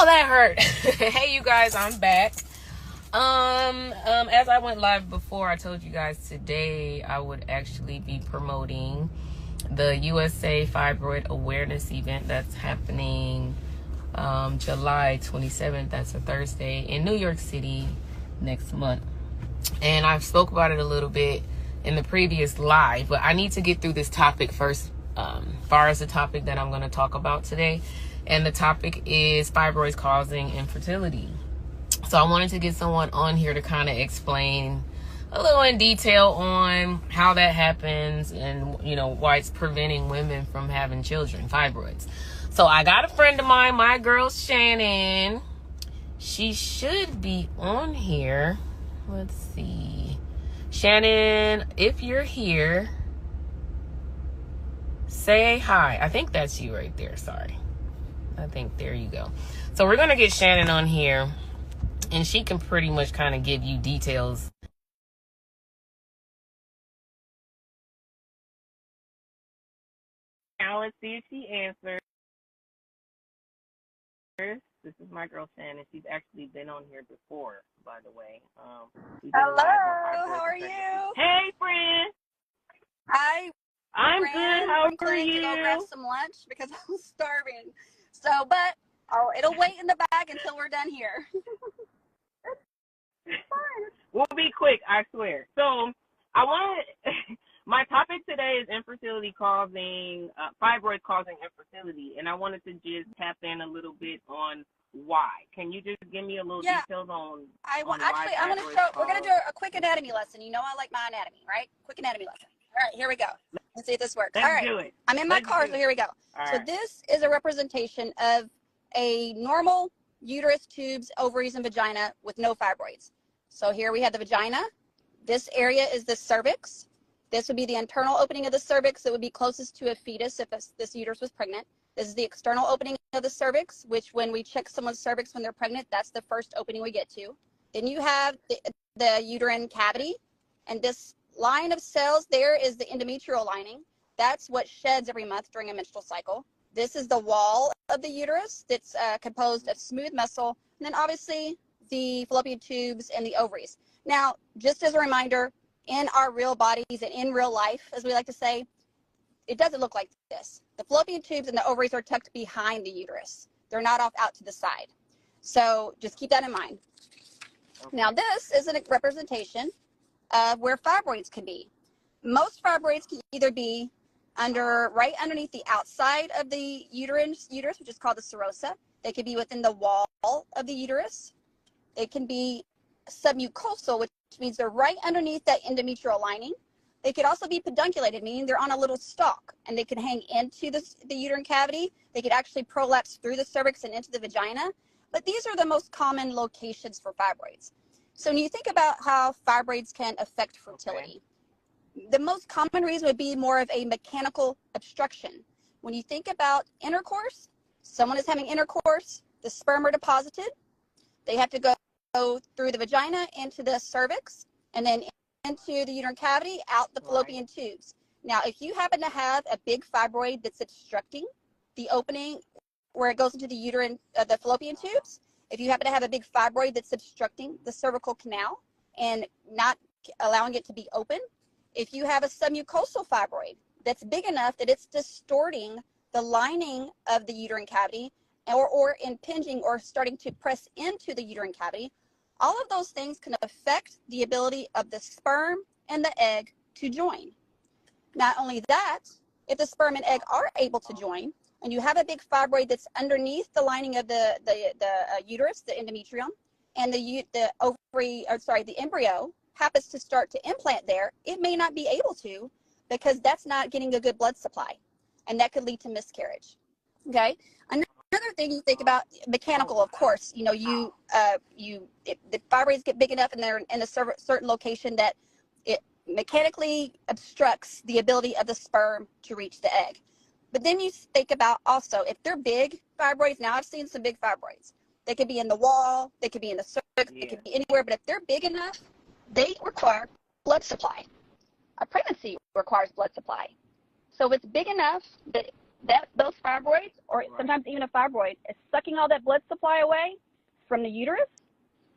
that hurt. Hey, you guys, I'm back. As I went live before, I told you guys today I would actually be promoting the USA Fibroid Awareness event that's happening July 27th. That's a Thursday in New York City next month. And I've spoke about it a little bit in the previous live, but I need to get through this topic first, far as the topic that I'm going to talk about today. And the topic is fibroids causing infertility. So I wanted to get someone on here to kind of explain a little in detail on how that happens and, you know, why it's preventing women from having children, fibroids. So I got a friend of mine, my girl Shannon. She should be on here. Let's see. Shannon, if you're here, say hi. I think that's you right there. Sorry. I think there you go. So we're going to get Shannon on here, and she can pretty much kind of give you details. Now let's see if she answers. This is my girl Shannon. She's actually been on here before, by the way. Hello, how are you? Hey, friend. Hi. I'm friend. good. How are you? To go grab some lunch because I'm starving. So, but it'll wait in the bag until we're done here. We'll be quick, I swear. So, my topic today is infertility causing, fibroid causing infertility, and I wanted to just tap in a little bit on why. Can you just give me a little details on? I'm going to show. We're going to do a quick anatomy lesson. You know, I like my anatomy, right? Quick anatomy lesson. All right, here we go. Let's see if this works. Let's do it. I'm in my car, so here we go. So this is a representation of a normal uterus, tubes, ovaries, and vagina with no fibroids. So here we have the vagina. This area is the cervix. This would be the internal opening of the cervix that would be closest to a fetus if this uterus was pregnant. This is the external opening of the cervix, which when we check someone's cervix when they're pregnant, that's the first opening we get to. Then you have the uterine cavity, and this line of cells there is the endometrial lining. That's what sheds every month during a menstrual cycle. This is the wall of the uterus that's composed of smooth muscle, and then obviously the fallopian tubes and the ovaries. Now, just as a reminder, in our real bodies and in real life, as we like to say, it doesn't look like this. The fallopian tubes and the ovaries are tucked behind the uterus. They're not off out to the side. So just keep that in mind. Now, this is a representation of where fibroids can be. Most fibroids can either be right underneath the outside of the uterus, which is called the serosa. They could be within the wall of the uterus. They can be submucosal, which means they're right underneath that endometrial lining. They could also be pedunculated, meaning they're on a little stalk, and they can hang into the uterine cavity. They could actually prolapse through the cervix and into the vagina. But these are the most common locations for fibroids. So when you think about how fibroids can affect fertility, the most common reason would be more of a mechanical obstruction. When you think about intercourse, someone is having intercourse, the sperm are deposited. They have to go through the vagina into the cervix and then into the uterine cavity, out the fallopian tubes. Now, if you happen to have a big fibroid that's obstructing the opening where it goes into the the fallopian tubes, if you happen to have a big fibroid that's obstructing the cervical canal and not allowing it to be open, if you have a submucosal fibroid that's big enough that it's distorting the lining of the uterine cavity or impinging or starting to press into the uterine cavity, all of those things can affect the ability of the sperm and the egg to join. Not only that, if the sperm and egg are able to join, and you have a big fibroid that's underneath the lining of the uterus, the endometrium, and the embryo happens to start to implant there, it may not be able to because that's not getting a good blood supply, and that could lead to miscarriage. Okay. Another thing you think about, mechanical, of course, you know, if the fibroids get big enough and they're in a certain location that it mechanically obstructs the ability of the sperm to reach the egg. But then you think about also, if they're big fibroids, now I've seen some big fibroids. They could be in the wall, they could be in the cervix, they could be anywhere, but if they're big enough, they require blood supply. A pregnancy requires blood supply. So if it's big enough that those fibroids, or sometimes even a fibroid, is sucking all that blood supply away from the uterus,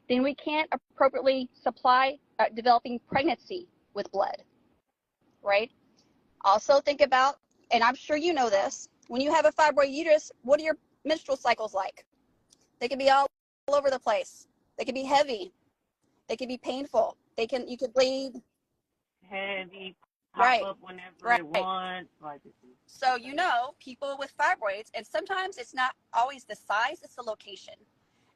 then we can't appropriately supply developing pregnancy with blood, right? Also think about, and I'm sure you know this, when you have a fibroid uterus, what are your menstrual cycles like? They can be all over the place. They can be heavy. They can be painful. You could bleed. Heavy, pop up whenever it wants. So, you know, people with fibroids, and sometimes it's not always the size, it's the location.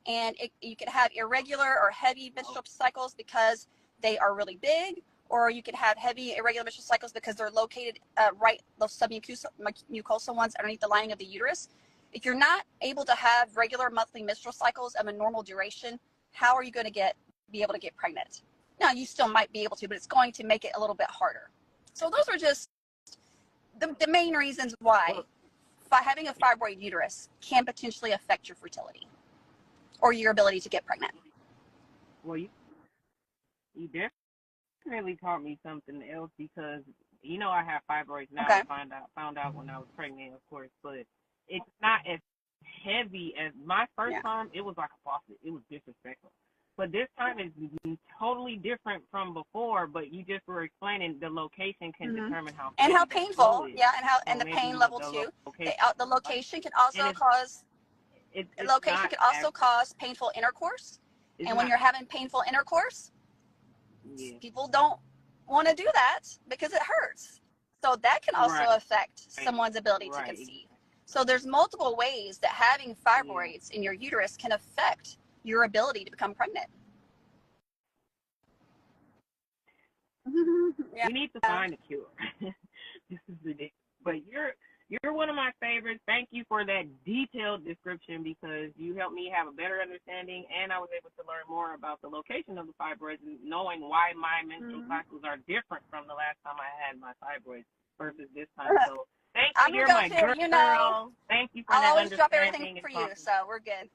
And you could have irregular or heavy menstrual cycles because they are really big, or you could have heavy irregular menstrual cycles because they're located right, those submucosal ones underneath the lining of the uterus. If you're not able to have regular monthly menstrual cycles of a normal duration, how are you going to be able to get pregnant? Now, you still might be able to, but it's going to make it a little bit harder. So those are just the main reasons why having a fibroid uterus can potentially affect your fertility or your ability to get pregnant. Well, you definitely taught me something else, because you know I have fibroids now. Okay. I found out when I was pregnant, of course, but it's not as heavy as my first time. It was like a faucet. It was disrespectful. But this time is totally different from before. But you just were explaining the location can determine how painful. Is. Yeah, and so the pain level too. The location can also cause painful intercourse. And when you're having painful intercourse, people don't want to do that because it hurts. So that can also affect someone's ability to conceive. So there's multiple ways that having fibroids in your uterus can affect your ability to become pregnant. We need to find a cure. This is ridiculous. But you're one of my favorites. Thank you for that detailed description, because you helped me have a better understanding, and I was able to learn more about the location of the fibroids and knowing why my menstrual cycles are different from the last time I had my fibroids versus this time. So thank you. You're my girl. You know, thank you for I'll that always drop understanding everything for you, so we're good.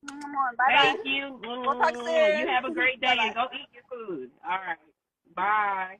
Bye-bye. Thank you. We'll talk soon. You have a great day. Bye-bye. And go eat your food. All right. Bye.